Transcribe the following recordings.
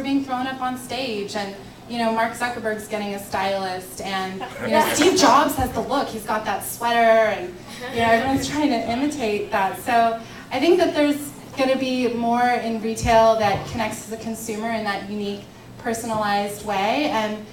being thrown up on stage, and Mark Zuckerberg's getting a stylist, and Steve Jobs has the look. He's got that sweater, and everyone's trying to imitate that. So I think that there's going to be more in retail that connects to the consumer in that unique, personalized way. And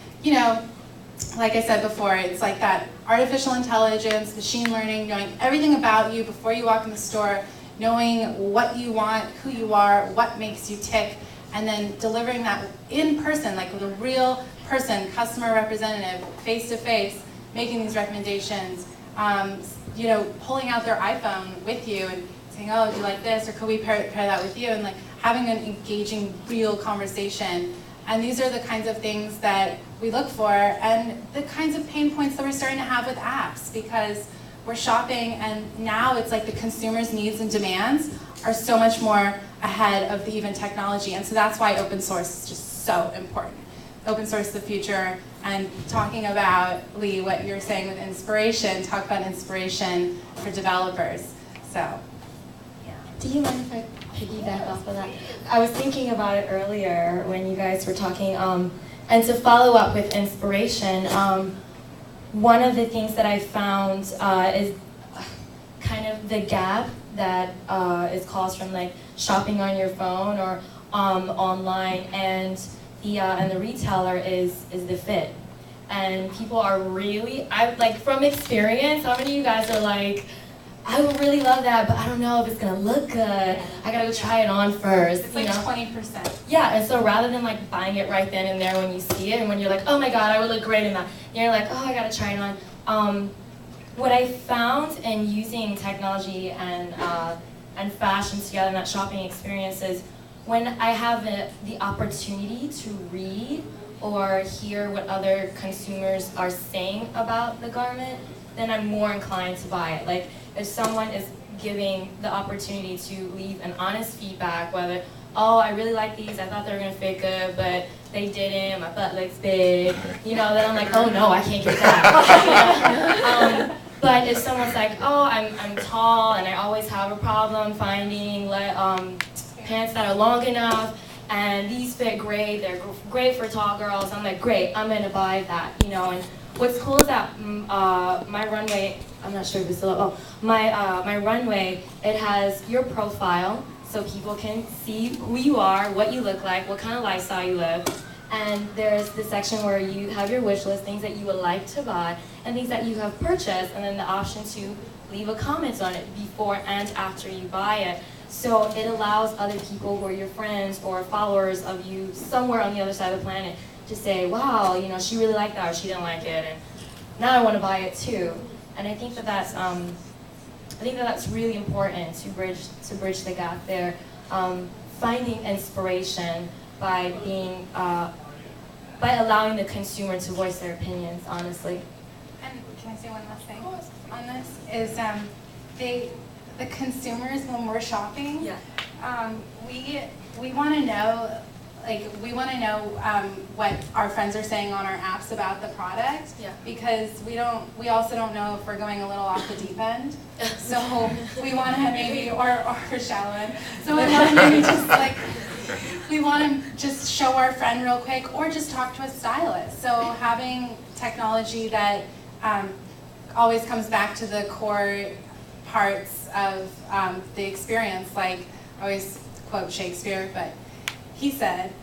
like I said before, it's like that artificial intelligence, machine learning, knowing everything about you before you walk in the store, knowing what you want, who you are, what makes you tick, and then delivering that in person, like with a real person, customer representative, face to face, making these recommendations, pulling out their iPhone with you and saying, oh, do you like this, or could we pair that with you, and like having an engaging, real conversation. And these are the kinds of things that we look for, and the kinds of pain points that we're starting to have with apps, because we're shopping, and now it's like the consumer's needs and demands are so much more ahead of the even technology. And so that's why open source is just so important. Open source is the future. And talking about, Lee, what you're saying with inspiration, talk about inspiration for developers. So, yeah. Do you mind if I piggyback off of that? I was thinking about it earlier when you guys were talking, and to follow up with inspiration, one of the things that I found is kind of the gap that is caused from like shopping on your phone or online, and the retailer is the fit. And people are really, from experience, how many of you guys are like, I would really love that, but I don't know if it's gonna look good. I gotta go try it on first. It's like 20%. Yeah, and so rather than like buying it right then and there when you see it, and when you're like, oh my god, I would look great in that, you're like, oh, I gotta try it on. What I found in using technology and fashion together in that shopping experience is when I have the opportunity to read or hear what other consumers are saying about the garment, then I'm more inclined to buy it. Like if someone is giving the opportunity to leave an honest feedback, whether, oh, I really like these, I thought they were gonna fit good, but they didn't, my butt looks big, then I'm like, oh no, I can't get that. But if someone's like, oh, I'm tall and I always have a problem finding pants that are long enough, and these fit great, they're great for tall girls, I'm like, great, I'm gonna buy that, And what's cool is that My Runway, I'm not sure if it's still up, My Runway, it has your profile, so people can see who you are, what you look like, what kind of lifestyle you live. And there's the section where you have your wish list, things that you would like to buy, and things that you have purchased, and then the option to leave a comment on it before and after you buy it. So it allows other people who are your friends or followers of you somewhere on the other side of the planet to say, wow, she really liked that, or she didn't like it, and now I want to buy it too. And I think that that's really important to bridge the gap there. Finding inspiration by allowing the consumer to voice their opinions, honestly. And can I say one last thing on this? Is the consumers, when we're shopping, yeah. We want to know, what our friends are saying on our apps about the product, yeah. Because we also don't know if we're going a little off the deep end. So we want to maybe, or shallow end. So we want to maybe just we want to just show our friend real quick, or just talk to a stylist. So having technology that always comes back to the core parts of the experience, like I always quote Shakespeare, but he said,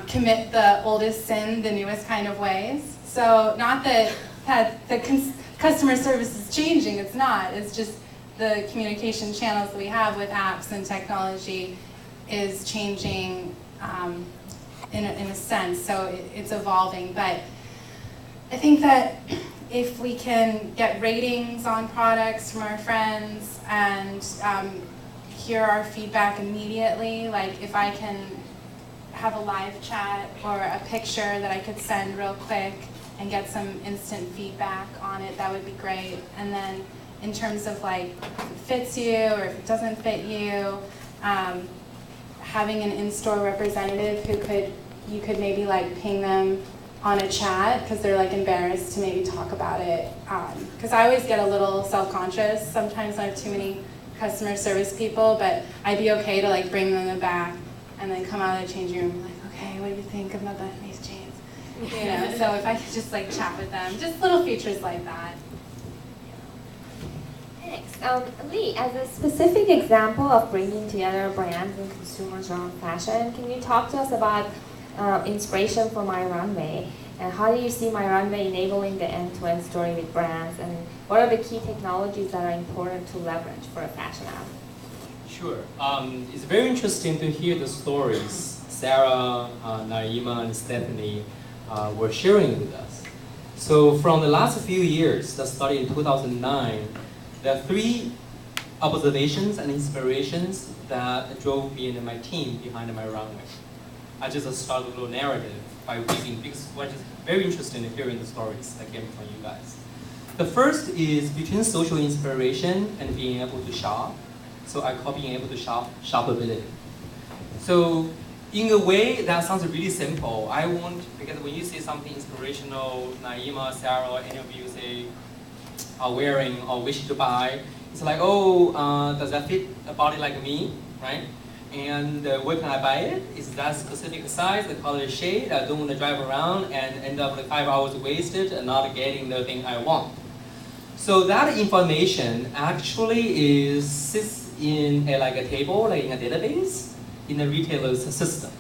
commit the oldest sin the newest kind of ways. So not that the customer service is changing, it's not. It's just the communication channels that we have with apps and technology is changing in a sense, so it's evolving. But I think that if we can get ratings on products from our friends and hear our feedback immediately, like if I can have a live chat or a picture that I could send real quick and get some instant feedback on it, that would be great. And then in terms of like if it fits you or if it doesn't fit you, having an in-store representative who you could maybe like ping them on a chat because they're like embarrassed to maybe talk about it. Because I always get a little self-conscious sometimes when I have too many customer service people, but I'd be okay to like bring them back and then come out of the changing room like, okay, what do you think about these jeans? You know, so if I could just like chat with them, just little features like that. Thanks. Lee, as a specific example of bringing together brands and consumers around fashion, can you talk to us about inspiration for My Runway? And how do you see My Runway enabling the end-to-end story with brands? And what are the key technologies that are important to leverage for a fashion app? Sure. It's very interesting to hear the stories Sarah, Naima, and Stephanie were sharing with us. So from the last few years, that started in 2009, there are 3 observations and inspirations that drove me and my team behind My Runway. I just started a little narrative by reading, because I was just very interested in hearing the stories that came from you guys. The first is between social inspiration and being able to shop. So I call being able to shop, shoppability. So in a way, that sounds really simple. Because when you say something inspirational, Naima, Sarah, or any of you say, are wearing or wish to buy, it's like, oh, does that fit a body like me, right? And where can I buy it? Is that specific size, the color, shade? I don't want to drive around and end up like 5 hours wasted and not getting the thing I want. So that information actually sits in a table, like in a database, in a retailer's system.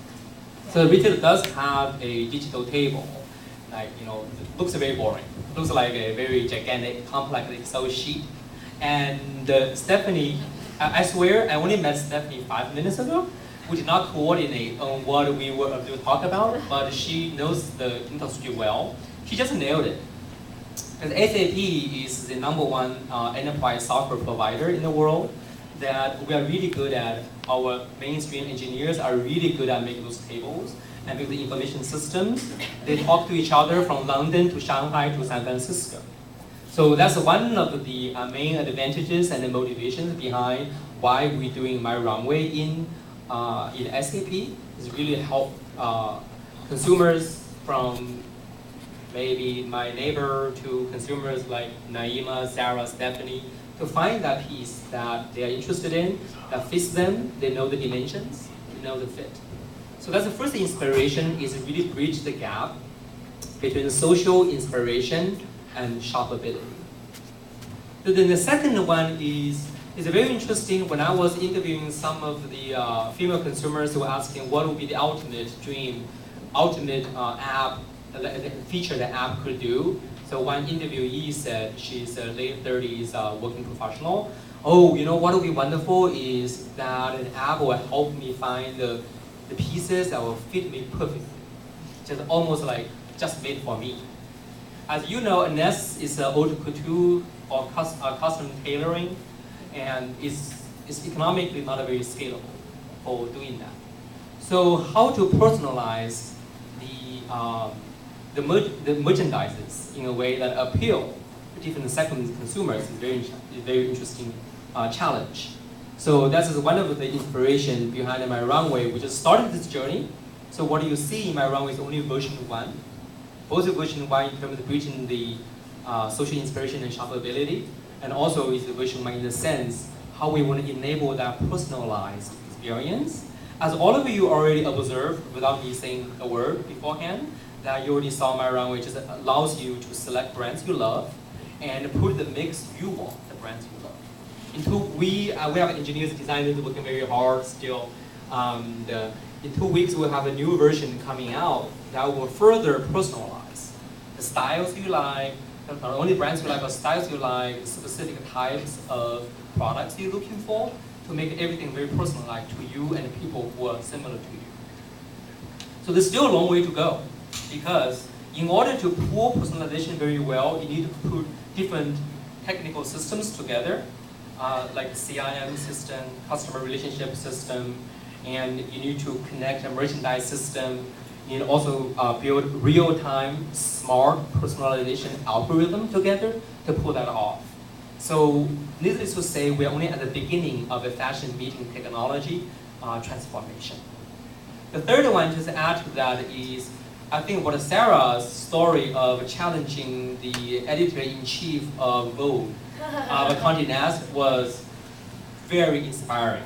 So the retailer does have a digital table, like, you know, it looks very boring. It looks like a very gigantic, complex Excel sheet. And Stephanie, I swear, I only met Stephanie 5 minutes ago. We did not coordinate on what we were to talk about, but she knows the industry well. She just nailed it. Because SAP is the #1 enterprise software provider in the world that we are really good at. Our mainstream engineers are really good at making those tables and making the information systems. They talk to each other from London to Shanghai to San Francisco. So that's one of the main advantages and the motivations behind why we're doing My Runway in SAP, is really help consumers from maybe my neighbor to consumers like Naima, Sarah, Stephanie, to find that piece that they are interested in, that fits them, they know the dimensions, they know the fit. So that's the first inspiration, is really bridge the gap between social inspiration and shoppability. So then the second one is very interesting. When I was interviewing some of the female consumers who were asking what would be the ultimate dream, ultimate app, feature the app could do. So one interviewee said she's a late 30s working professional. Oh, you know what would be wonderful is that an app will help me find the pieces that will fit me perfectly. Just almost like just made for me. As you know, Ness is haute couture or custom tailoring, and it's economically not very scalable for doing that. So how to personalize the merchandises in a way that appeal to different segments of consumers is very interesting challenge. So that's one of the inspiration behind My Runway. We just started this journey. So what you see in My Runway is only version 1. Both version 1 in terms of bridging the social inspiration and shoppability, and also is the version 1 in the sense how we want to enable that personalized experience. As all of you already observed, without me saying a word beforehand, that you already saw My Runway just allows you to select brands you love and put the mix you want, the brands you love. We have engineers, designers working very hard still. In 2 weeks, we'll have a new version coming out that will further personalize the styles you like, not only brands you like, but styles you like, specific types of products you're looking for, to make everything very personalized to you and people who are similar to you. So there's still a long way to go, because in order to pull personalization very well, you need to put different technical systems together, like the CRM system, customer relationship system, and you need to connect a merchandise system. You need also build real-time smart personalization algorithm together to pull that off. So needless to say, we're only at the beginning of a fashion meeting technology transformation. The third one, just to add to that, is I think what Sarah's story of challenging the editor-in-chief of Vogue, Conde Nast, was very inspiring.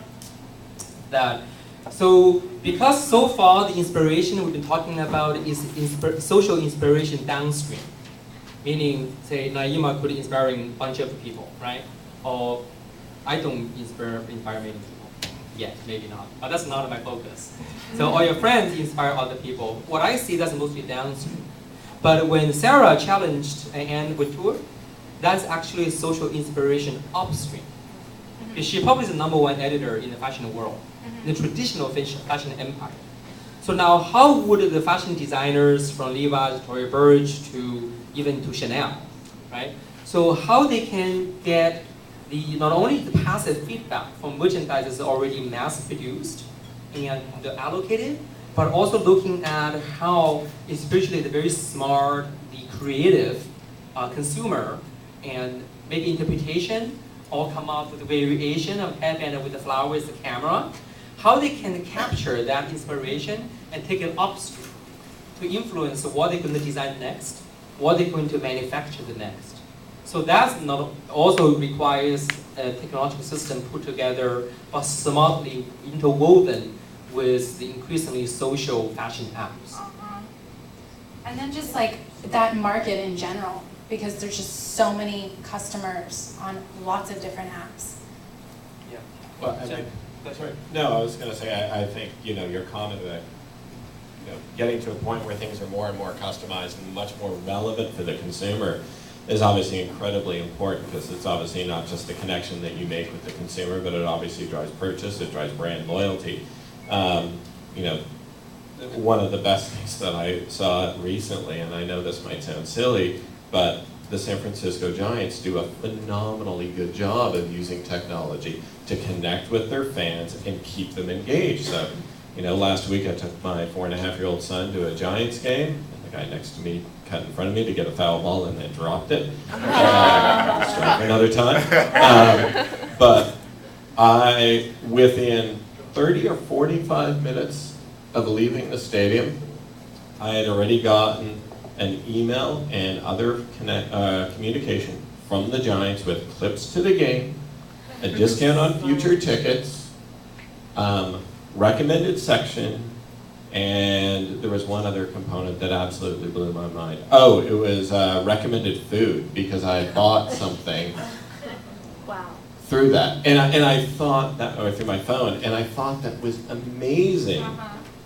So Because so far the inspiration we've been talking about is social inspiration downstream. Meaning, say, Naima could inspire a bunch of people, right? Or I don't inspire many people yet, maybe not, but that's not my focus. So all your friends inspire other people. What I see, that's mostly downstream. But when Sarah challenged Anne Couture, that's actually social inspiration upstream. She probably is the #1 editor in the fashion world, in the traditional fashion empire. So now, how would the fashion designers from Levi's, Tory Burch, to even to Chanel, right? So how they can get not only the passive feedback from merchandise already mass produced and allocated, but also looking at how, especially the very smart, the creative consumer, and make interpretation, all come up with a variation of headband with the flowers, the camera, how they can capture that inspiration and take it upstream to influence what they're going to design next, what they're going to manufacture the next. So that also requires a technological system put together, but smartly interwoven with the increasingly social fashion apps. And then just like that market in general, because there's just so many customers on lots of different apps. Yeah. Well, that's right. No, I was going to say, I think, your comment that, getting to a point where things are more and more customized and much more relevant for the consumer is obviously incredibly important, because it's obviously not just the connection that you make with the consumer, but it obviously drives purchase, it drives brand loyalty. One of the best things that I saw recently, and I know this might sound silly, but the San Francisco Giants do a phenomenally good job of using technology to connect with their fans and keep them engaged. So, last week I took my 4.5-year-old son to a Giants game, and the guy next to me cut in front of me to get a foul ball and then dropped it. Strike another time. But within 30 or 45 minutes of leaving the stadium, I had already gotten an email and other communication from the Giants with clips to the game, a discount on future tickets, recommended section, and there was one other component that absolutely blew my mind. Oh, it was recommended food, because I had bought something through that. And I thought that, or through my phone, and I thought that was amazing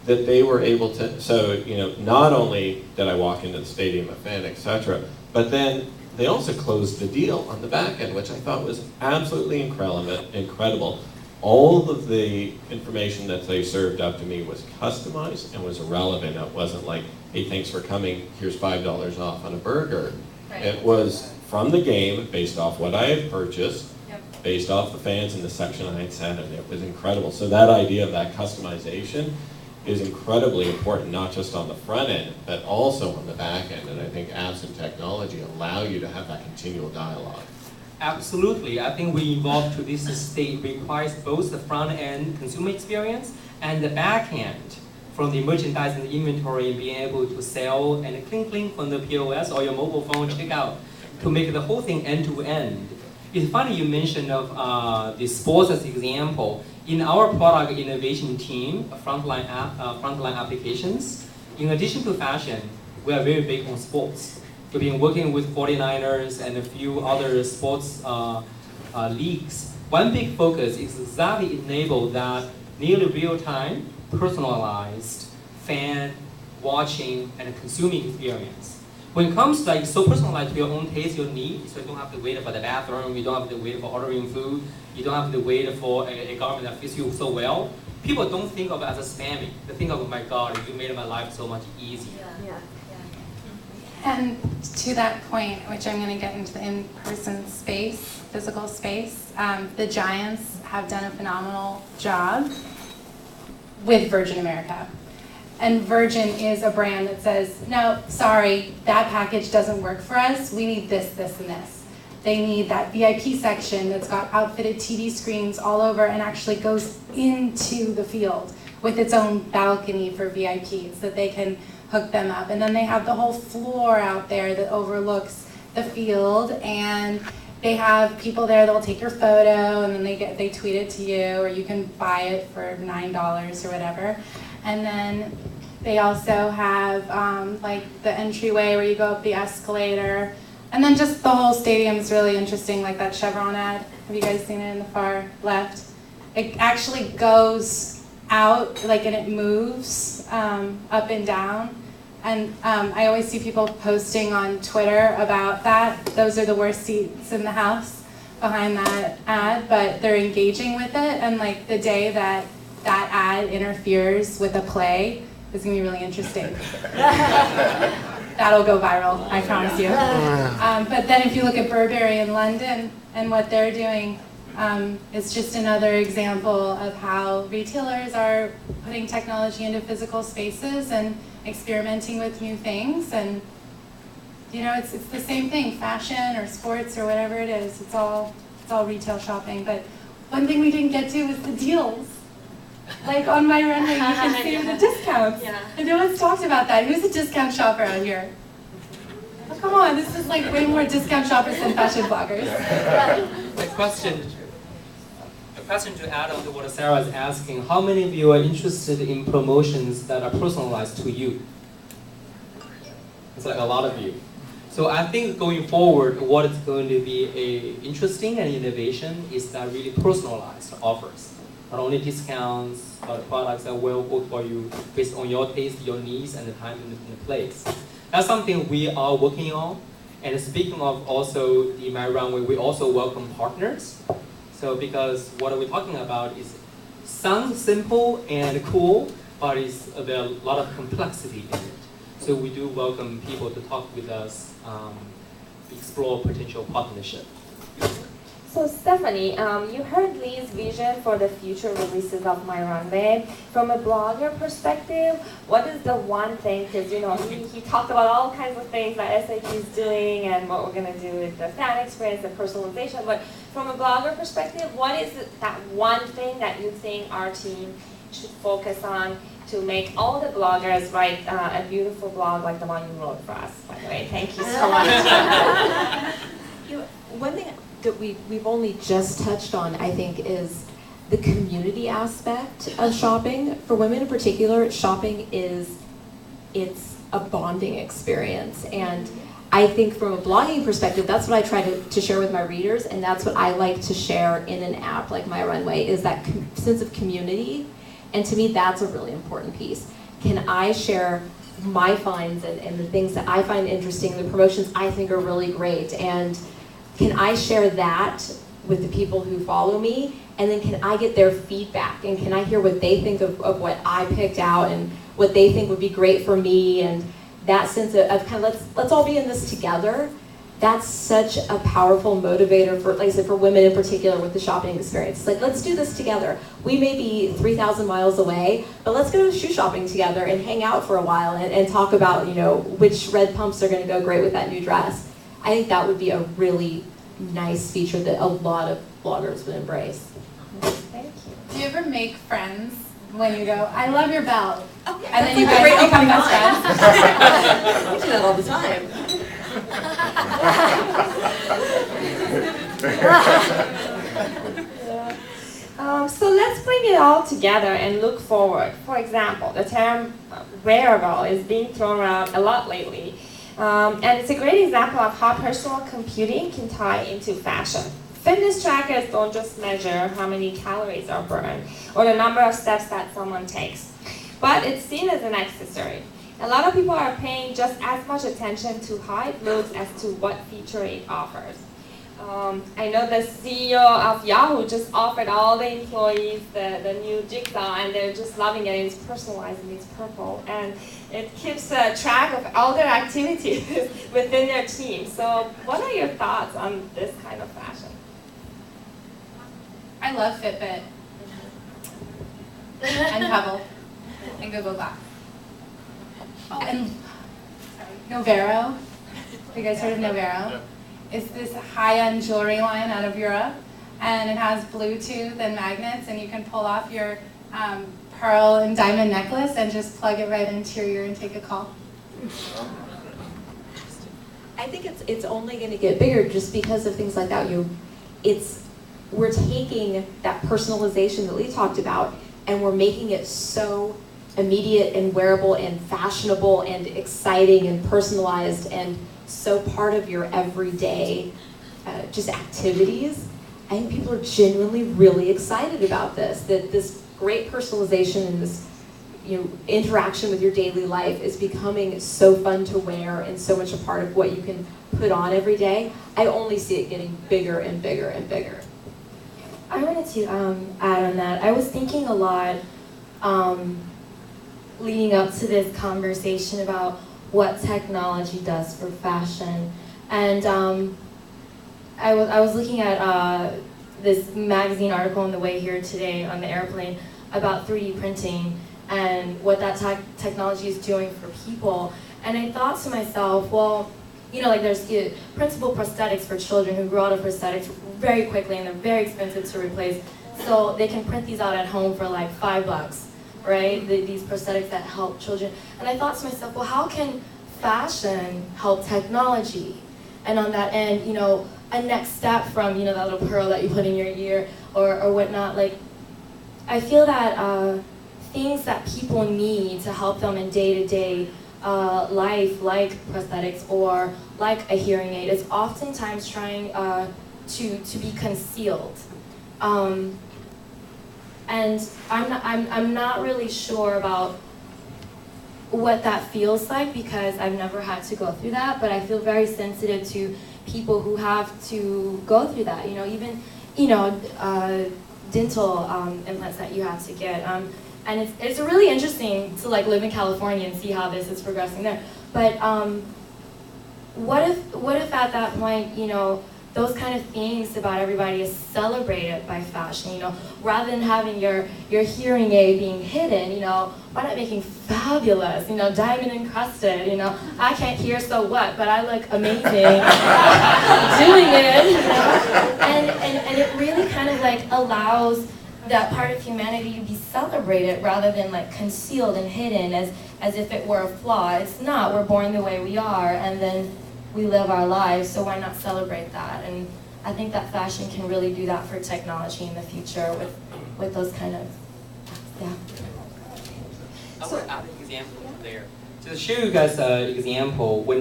that they were able to, so, not only did I walk into the stadium a fan, etc., but then they also closed the deal on the back end, which I thought was absolutely incredible. All of the information that they served up to me was customized and was relevant. It wasn't like, hey, thanks for coming, here's $5 off on a burger. Right. It was from the game, based off what I had purchased, based off the fans in the section I had sat in. It was incredible. So that idea of that customization is incredibly important, not just on the front end, but also on the back end. And I think apps and technology allow you to have that continual dialogue. Absolutely. I think we evolved to this state requires both the front end consumer experience and the back end from the merchandise and the inventory, and being able to sell and clink from the POS or your mobile phone checkout to make the whole thing end to end. It's funny you mentioned of the sports as example. In our product innovation team, frontline applications, in addition to fashion, we are very big on sports. We've been working with 49ers and a few other sports leagues. One big focus is exactly enable that nearly real-time, personalized fan watching and consuming experience. When it comes to so personalized to your own taste, your needs, so you don't have to wait for the bathroom, you don't have to wait for ordering food, you don't have to wait for a garment that fits you so well. People don't think of it as a spamming. They think of, oh my God, you made my life so much easier. Yeah. And to that point, which I'm going to get into the in-person space, physical space, the Giants have done a phenomenal job with Virgin America. And Virgin is a brand that says, no, sorry, that package doesn't work for us. We need this, this, and this. They need that VIP section that's got outfitted TV screens all over and actually goes into the field with its own balcony for VIPs that they can hook them up. And then they have the whole floor out there that overlooks the field, and they have people there that'll take your photo and then they tweet it to you, or you can buy it for $9 or whatever. And then they also have like the entryway where you go up the escalator. And then just the whole stadium's really interesting, like that Chevron ad. Have you guys seen it in the far left? It actually goes out, like, and it moves up and down. And I always see people posting on Twitter about that. Those are the worst seats in the house behind that ad, but they're engaging with it. And like the day that that ad interferes with a play is gonna be really interesting. That'll go viral, I promise you. But then if you look at Burberry in London and what they're doing, it's just another example of how retailers are putting technology into physical spaces and experimenting with new things. And you know, it's the same thing, fashion or sports or whatever it is. It's all retail shopping. But one thing we didn't get to was the deals. Like on My Runway, you can see the discounts. Yeah. And no one's talked about that. Who's a discount shopper out here? Oh, come on, this is like way more discount shoppers than fashion bloggers. A question to add on to what Sarah is asking, how many of you are interested in promotions that are personalized to you? It's like a lot of you. So I think going forward, what is going to be interesting and innovation is that really personalized offers. Not only discounts, but products that will work for you based on your taste, your needs, and the time and the place. That's something we are working on. And speaking of also the My Runway, we also welcome partners. So because what we're talking about is sounds simple and cool, but there are a lot of complexity in it. So we do welcome people to talk with us, explore potential partnership. So Stephanie, you heard Lee's vision for the future releases of My Runway. From a blogger perspective, what is the one thing, because you know, he talked about all kinds of things that SAP is doing and what we're going to do with the fan experience, the personalization, but from a blogger perspective, what is that one thing that you think our team should focus on to make all the bloggers write a beautiful blog like the one you wrote for us, by the way. Thank you so much. One thing that we've only just touched on, I think, is the community aspect of shopping. For women in particular, shopping it's a bonding experience. And I think from a blogging perspective, that's what I try to share with my readers, and that's what I like to share in an app like My Runway, is that sense of community. And to me, that's a really important piece. Can I share my finds and the things that I find interesting, the promotions I think are really great, and can I share that with the people who follow me? And then can I get their feedback? And can I hear what they think of what I picked out and what they think would be great for me? And that sense of kind of let's all be in this together. That's such a powerful motivator for, like I said, for women in particular with the shopping experience. It's like, let's do this together. We may be 3,000 miles away, but let's go shoe shopping together and hang out for a while and talk about, you know, which red pumps are going to go great with that new dress. I think that would be a really nice feature that a lot of bloggers would embrace. Thank you. Do you ever make friends when you go, I love your belt? Oh, yeah, And then that's you like a guys great become opening best line. friends? We do that all the time. So let's bring it all together and look forward. For example, the term wearable is being thrown around a lot lately. And it's a great example of how personal computing can tie into fashion. Fitness trackers don't just measure how many calories are burned or the number of steps that someone takes, but it's seen as an accessory. A lot of people are paying just as much attention to how it looks as to what feature it offers. I know the CEO of Yahoo just offered all the employees the new jigsaw, and they're just loving it. It's personalized and it's purple, and it keeps track of all their activities within their team. So what are your thoughts on this kind of fashion? I love Fitbit and Pebble and Google Glass. Oh, and Novero. Have you guys heard of Novero? Yeah. It's this high-end jewelry line out of Europe, and it has Bluetooth and magnets, and you can pull off your pearl and diamond necklace and just plug it right into your ear and take a call. I think it's only going to get bigger just because of things like that. We're taking that personalization that Lee talked about, and we're making it so immediate and wearable and fashionable and exciting and personalized and so part of your everyday just activities. I think people are genuinely really excited about this, that this great personalization and this interaction with your daily life is becoming so fun to wear and so much a part of what you can put on every day. I only see it getting bigger and bigger and bigger. I wanted to add on that. I was thinking a lot leading up to this conversation about what technology does for fashion. And I was looking at this magazine article on the way here today on the airplane about 3D printing and what that technology is doing for people. And I thought to myself, well, like there's printable prosthetics for children who grow out of prosthetics very quickly and they're very expensive to replace. So they can print these out at home for like $5, right? These prosthetics that help children. And I thought to myself, well, how can fashion help technology? And on that end, a next step from, that little pearl that you put in your ear or whatnot, like, I feel that things that people need to help them in day-to-day life, like prosthetics or like a hearing aid, is oftentimes trying to be concealed. And I'm not really sure about what that feels like because I've never had to go through that, but I feel very sensitive to people who have to go through that. Even dental implants that you have to get. And it's really interesting to live in California and see how this is progressing there. But what if at that point, those kind of things about everybody is celebrated by fashion, rather than having your hearing aid being hidden, why not making fabulous, diamond encrusted, I can't hear, so what, but I look amazing doing it, and it really kind of allows that part of humanity to be celebrated rather than concealed and hidden as if it were a flaw. It's not. We're born the way we are, and then we live our lives, so why not celebrate that? And I think that fashion can really do that for technology in the future with those kind of, yeah. I want to add an example there. To show you guys an example, when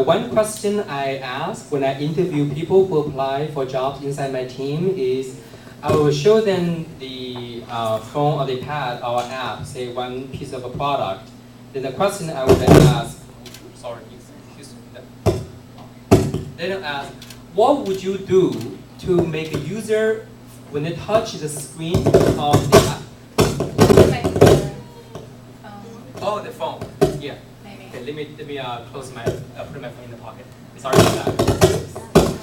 one question I ask when I interview people who apply for jobs inside my team is, I will show them the phone or the pad or app, say one piece of a product. Then the question I would ask, sorry, excuse me. Then I ask, what would you do to make a user, when they touch the screen of the app? Oh, the phone. Yeah. Maybe. Okay, let me close my put my phone in the pocket. Sorry about that.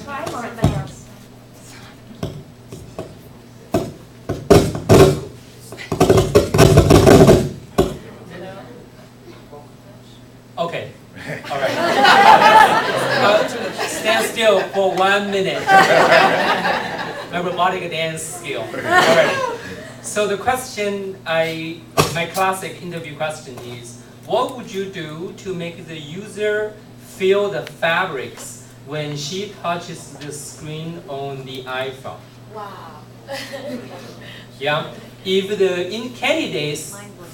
Try something else. Okay. All right. Stand still for 1 minute. My robotic dance skill. All right. So the question, my classic interview question is, what would you do to make the user feel the fabrics when she touches the screen on the iPhone? Wow. Yeah. If the candidate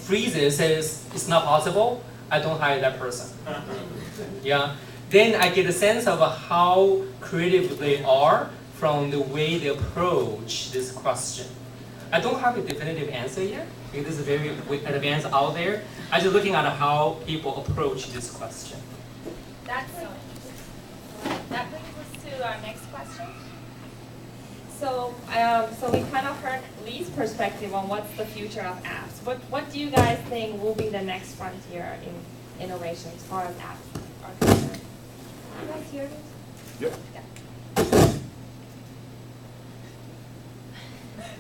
freezes, says it's not possible, I don't hire that person. Yeah. Then I get a sense of how creative they are from the way they approach this question. I don't have a definitive answer yet, because this is very advanced out there. I'm just looking at how people approach this question. That brings us to our next question. So we kind of heard Lee's perspective on what's the future of apps. What do you guys think will be the next frontier in innovation as far as apps are concerned? You guys hear this? Yep. Yeah.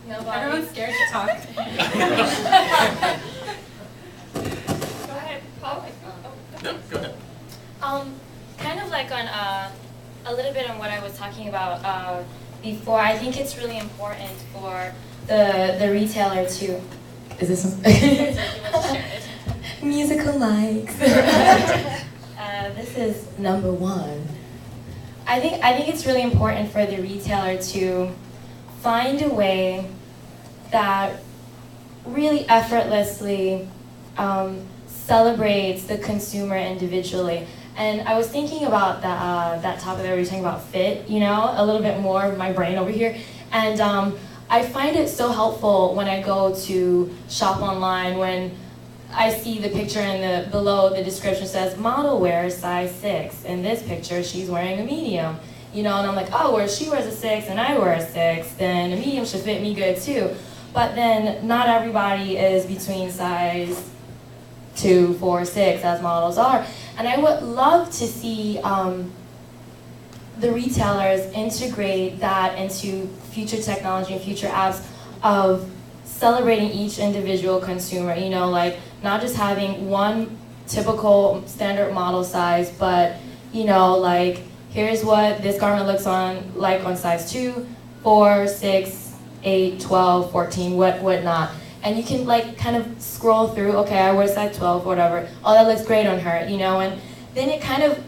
Everyone's scared to talk. Go ahead, Paul. Yep, go ahead. Kind of on a little bit on what I was talking about before. I think it's really important for the retailer to. Is this musical likes? This is number one. I think it's really important for the retailer to find a way that really effortlessly celebrates the consumer individually. And I was thinking about that topic that we were talking about, fit, you know, a little bit more, my brain over here. And I find it so helpful when I go to shop online, when I see the picture and below the description says, model wears size 6. In this picture, she's wearing a medium. You know, and I'm like, oh, where she wears a 6 and I wear a 6, then a medium should fit me good too. But then not everybody is between size 2, 4, 6 as models are. And I would love to see the retailers integrate that into future technology and future apps of celebrating each individual consumer, you know, like not just having one typical standard model size, but, you know, like, here's what this garment looks like on size 2, 4, 6, 8, 12, 14, whatnot. And you can like kind of scroll through, okay, I wear size 12, whatever. Oh, that looks great on her, you know, and then it kind of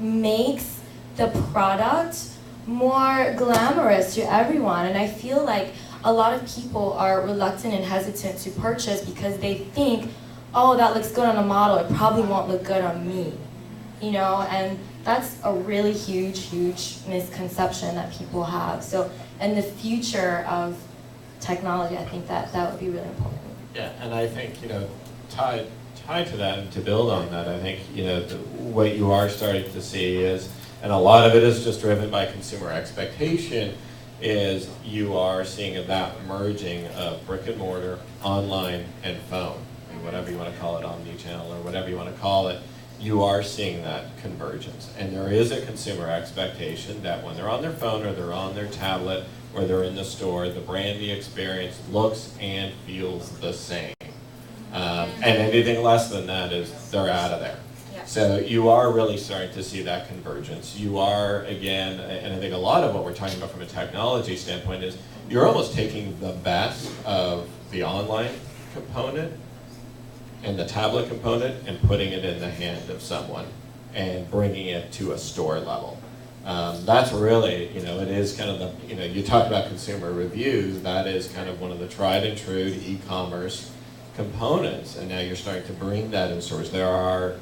makes the product more glamorous to everyone. And I feel like a lot of people are reluctant and hesitant to purchase because they think, oh, that looks good on a model, it probably won't look good on me, you know, and that's a really huge, huge misconception that people have. So in the future of technology, I think that would be really important. Yeah, and I think, you know, tied to that and to build on that, I think, you know, what you are starting to see is, and a lot of it is just driven by consumer expectation, is you are seeing that merging of brick and mortar, online, and phone, and whatever you want to call it, omni-channel or whatever you want to call it. You are seeing that convergence. And there is a consumer expectation that when they're on their phone or they're on their tablet or they're in the store, the brandy experience looks and feels the same. And anything less than that is they're out of there. Yeah. So you are really starting to see that convergence. You are, again, and I think a lot of what we're talking about from a technology standpoint is you're almost taking the best of the online component and the tablet component and putting it in the hand of someone and bringing it to a store level. That's really, you know, it is kind of the, you know, you talk about consumer reviews, that is kind of one of the tried and true e-commerce components, and now you're starting to bring that in stores. There are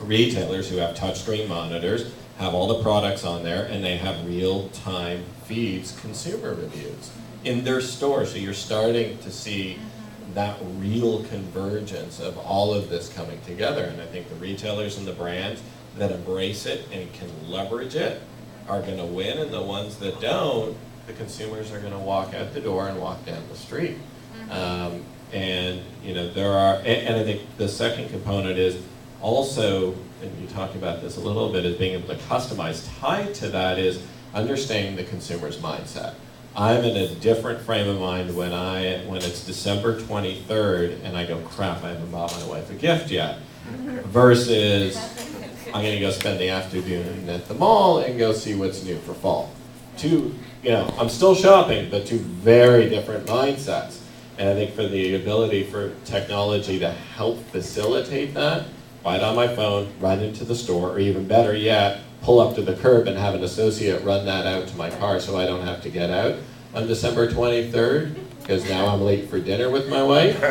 retailers who have touchscreen monitors, have all the products on there, and they have real-time feeds consumer reviews in their store. So you're starting to see that real convergence of all of this coming together. And I think the retailers and the brands that embrace it and can leverage it are going to win, and the ones that don't, the consumers are going to walk out the door and walk down the street. And you know, there are, and I think the second component is also, and you talked about this a little bit, is being able to customize. Tied to that is understanding the consumer's mindset. I'm in a different frame of mind when it's December 23rd and I go, crap, I haven't bought my wife a gift yet, versus I'm going to go spend the afternoon at the mall and go see what's new for fall. Two, you know, I'm still shopping, but two very different mindsets. And I think for the ability for technology to help facilitate that, buy it on my phone, run into the store, or even better yet, pull up to the curb and have an associate run that out to my car so I don't have to get out on December 23rd, because now I'm late for dinner with my wife,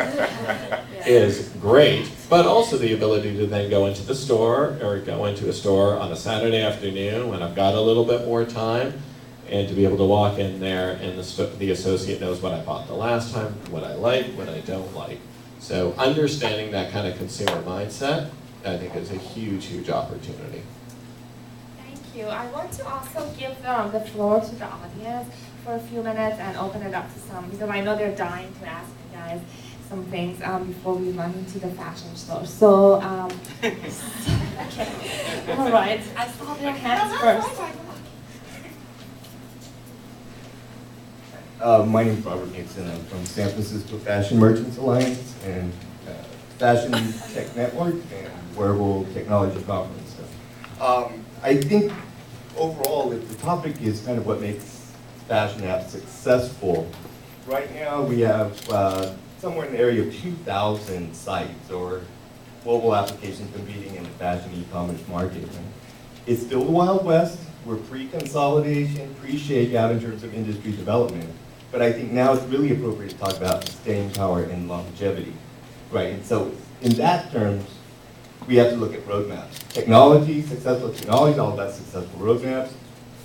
is great. But also the ability to then go into the store or go into a store on a Saturday afternoon when I've got a little bit more time, and to be able to walk in there and the associate knows what I bought the last time, what I like, what I don't like. So understanding that kind of consumer mindset, I think, is a huge, huge opportunity. Thank you. I want to also give the floor to the audience for a few minutes and open it up to some, because I know they're dying to ask you guys some things before we run into the fashion store. So, okay. All right. I saw their hands first. My name is Robert Nixon. I'm from San Francisco Fashion Merchants Alliance and Fashion Tech Network and Wearable Technology Conference. So, I think overall, if the topic is kind of what makes fashion apps successful, right now we have somewhere in the area of 2,000 sites or mobile applications competing in the fashion e-commerce market. And it's still the Wild West. We're pre-consolidation, pre-shakeout in terms of industry development. But I think now it's really appropriate to talk about staying power and longevity, right? And so in that terms, we have to look at roadmaps. Technology, successful technology is all about successful roadmaps.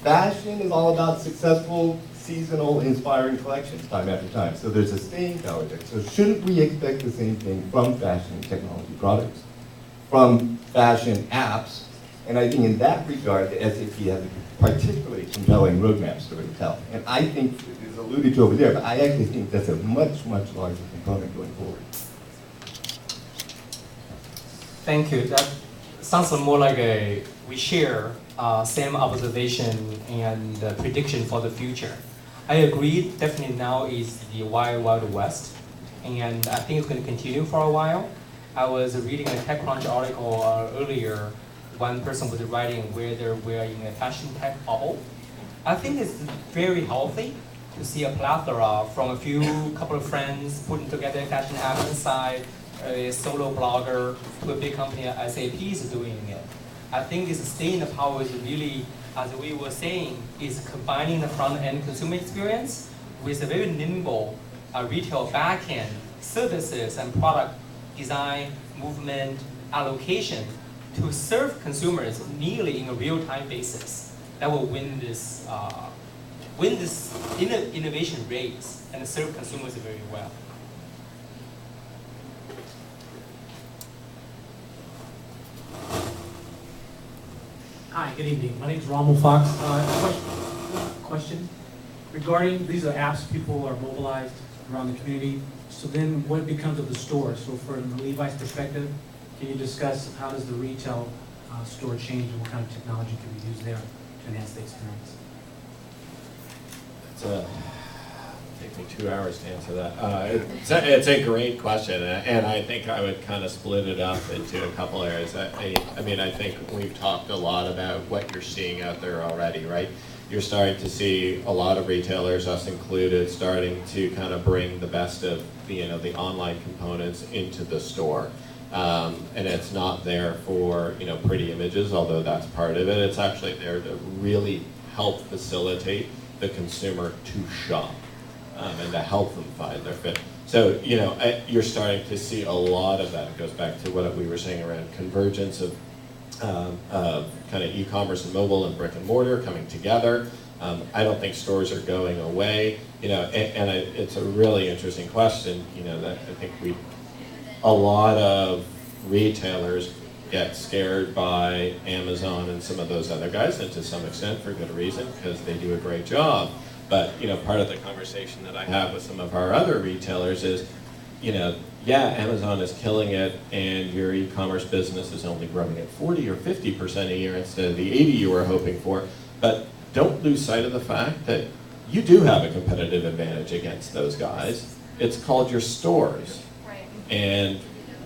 Fashion is all about successful, seasonal, inspiring collections time after time. So there's a staying power there. So shouldn't we expect the same thing from fashion technology products, from fashion apps? And I think in that regard, the SAP has a particularly compelling roadmap story to tell. And I think it is alluded to over there, but I actually think that's a much, much larger component going forward. Thank you. That sounds more like we share same observation and prediction for the future. I agree, definitely now is the wild, wild west, and I think it's going to continue for a while. I was reading a TechCrunch article earlier. One person was writing whether we're in a fashion tech bubble. I think it's very healthy to see a plethora from a couple of friends putting together a fashion app inside, a solo blogger to a big company SAP is doing it. I think this staying the power is really, as we were saying, is combining the front-end consumer experience with a very nimble retail back-end services and product design, movement, allocation to serve consumers nearly in a real-time basis. That will win this innovation race and serve consumers very well. Hi, good evening. My name is Rommel Fox. Question regarding these are apps people are mobilized around the community. So then what becomes of the store? So from Levi's perspective, can you discuss how does the retail store change and what kind of technology can we use there to enhance the experience? Take me 2 hours to answer that. It's a great question, and I think I would kind of split it up into a couple areas. I mean, I think we've talked a lot about what you're seeing out there already, right? You're starting to see a lot of retailers, us included, starting to kind of bring the best of the online components into the store. And it's not there for pretty images, although that's part of it. It's actually there to really help facilitate the consumer to shop. And to help them find their fit. So, you're starting to see a lot of that. It goes back to what we were saying around convergence of kind of e-commerce and mobile and brick and mortar coming together. I don't think stores are going away, and it's a really interesting question, that I think a lot of retailers get scared by Amazon and some of those other guys, and to some extent for good reason, because they do a great job. But part of the conversation that I have with some of our other retailers is, Amazon is killing it, and your e-commerce business is only growing at 40 or 50% a year instead of the 80 you were hoping for. But don't lose sight of the fact that you do have a competitive advantage against those guys. It's called your stores, and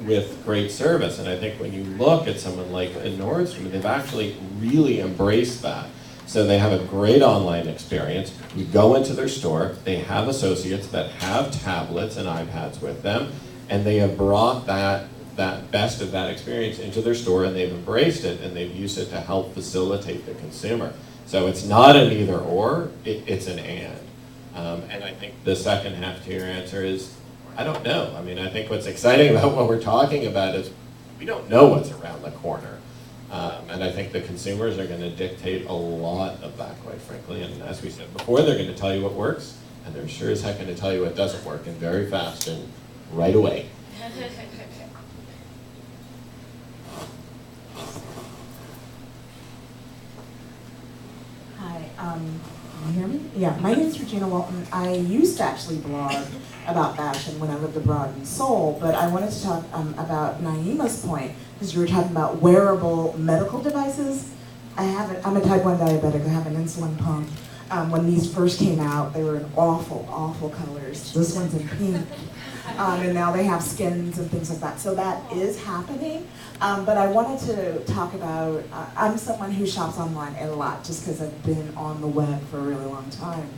with great service. And I think when you look at someone like a Nordstrom, they've actually really embraced that. So they have a great online experience. You go into their store, they have associates that have tablets and iPads with them, and they have brought that best of that experience into their store, and they've embraced it, and they've used it to help facilitate the consumer. So it's not an either or, it's an and. And I think the second half to your answer is, I don't know. I mean, I think what's exciting about what we're talking about is we don't know what's around the corner. And I think the consumers are going to dictate a lot of that, quite frankly. And as we said before, they're going to tell you what works, and they're sure as heck going to tell you what doesn't work, and very fast and right away. Hi, can you hear me? Yeah, my name is Regina Walton. I used to actually blog about fashion when I lived abroad in Seoul, but I wanted to talk about Naima's point, because you were talking about wearable medical devices. I'm a type 1 diabetic. I have an insulin pump. When these first came out, they were in awful, awful colors. This one's in pink. And now they have skins and things like that. So that is happening. But I wanted to talk about, I'm someone who shops online a lot just because I've been on the web for a really long time.